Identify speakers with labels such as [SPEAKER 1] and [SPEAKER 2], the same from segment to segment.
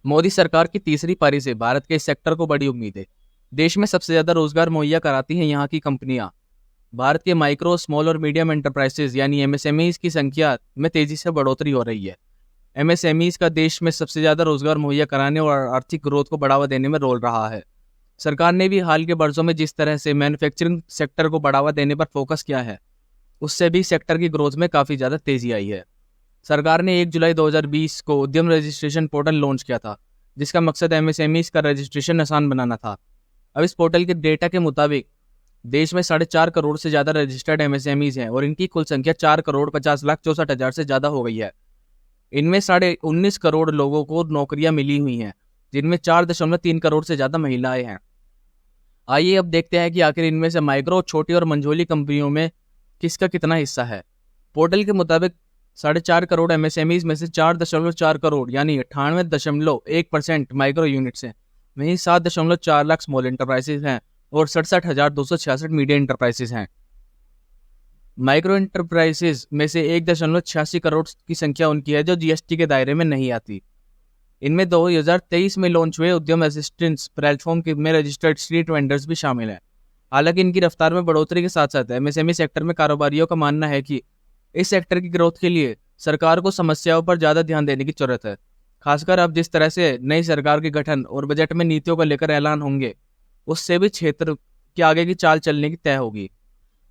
[SPEAKER 1] मोदी सरकार की तीसरी पारी से भारत के इस सेक्टर को बड़ी उम्मीद है। देश में सबसे ज्यादा रोजगार मुहैया कराती हैं यहाँ की कंपनियां। भारत के माइक्रो, स्मॉल और मीडियम एंटरप्राइजेज यानी एमएसएमईज की संख्या में तेजी से बढ़ोतरी हो रही है। एमएसएमईज का देश में सबसे ज्यादा रोजगार मुहैया कराने और आर्थिक ग्रोथ को बढ़ावा देने में रोल रहा है। सरकार ने भी हाल के वर्षों में जिस तरह से मैन्युफैक्चरिंग सेक्टर को बढ़ावा देने पर फोकस किया है, उससे भी सेक्टर की ग्रोथ में काफी ज्यादा तेजी आई है। सरकार ने 1 जुलाई 2020 को उद्यम रजिस्ट्रेशन पोर्टल लॉन्च किया था, जिसका मकसद एमएसएमईज का रजिस्ट्रेशन आसान बनाना था। अब इस पोर्टल के डेटा के मुताबिक देश में 4.5 करोड़ से ज्यादा रजिस्टर्ड एमएसएमईज हैं और इनकी कुल संख्या 4,50,64,000 से ज्यादा हो गई है। इनमें 19.5 करोड़ लोगों को नौकरियां मिली हुई हैं, जिनमें 4.3 करोड़ से ज्यादा महिलाएं हैं। आइए अब देखते हैं कि आखिर इनमें से माइक्रो, छोटी और मंझोली कंपनियों में किसका कितना हिस्सा है। पोर्टल के मुताबिक 4.5 करोड़ एमएसएमईज में से 4.4 करोड़ यानी 98.1% माइक्रो यूनिट्स हैं। वहीं 7.4 लाख स्मॉल एंटरप्राइजेज हैं और 67,266 मीडियम एंटरप्राइजेज हैं। माइक्रो एंटरप्राइजेज में से 1.86 करोड़ की संख्या उनकी है जो जीएसटी के दायरे में नहीं आती। इनमें 2023 में लॉन्च हुए उद्यम असिस्टेंस प्लेटफॉर्म में रजिस्टर्ड स्ट्रीट वेंडर्स भी शामिल हैं। हालांकि इनकी रफ्तार में बढ़ोतरी के साथ साथ एमएसएमई सेक्टर में कारोबारियों का मानना है कि इस सेक्टर की ग्रोथ के लिए सरकार को समस्याओं पर ज्यादा ध्यान देने की जरूरत है। खासकर अब जिस तरह से नई सरकार के गठन और बजट में नीतियों को लेकर ऐलान होंगे, उससे भी क्षेत्र के आगे की चाल चलने की तय होगी।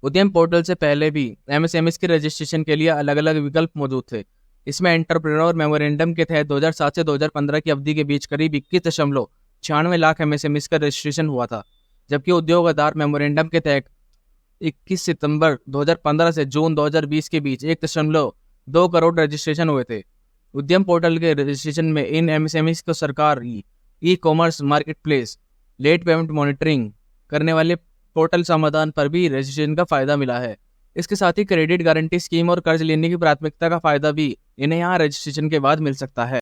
[SPEAKER 1] उद्यम पोर्टल से पहले भी एमएसएमईज के रजिस्ट्रेशन के लिए अलग अलग विकल्प मौजूद थे। इसमें एंटरप्रेन्योर मेमोरेंडम के तहत 2007 से 2015 की अवधि के बीच करीब 21.96 लाख एमएसएमईज का रजिस्ट्रेशन हुआ था, जबकि उद्योग आधार मेमोरेंडम के तहत 21 सितंबर 2015 से जून 2020 के बीच 1.2 करोड़ रजिस्ट्रेशन हुए थे। उद्यम पोर्टल के रजिस्ट्रेशन में इन एमएसएमईज को सरकार e commerce marketplace, late payment monitoring करने वाले पोर्टल समाधान पर भी रजिस्ट्रेशन का फायदा मिला है। इसके साथ ही क्रेडिट गारंटी स्कीम और कर्ज लेने की प्राथमिकता का फायदा भी इन्हें यहाँ रजिस्ट्रेशन के बाद मिल सकता है।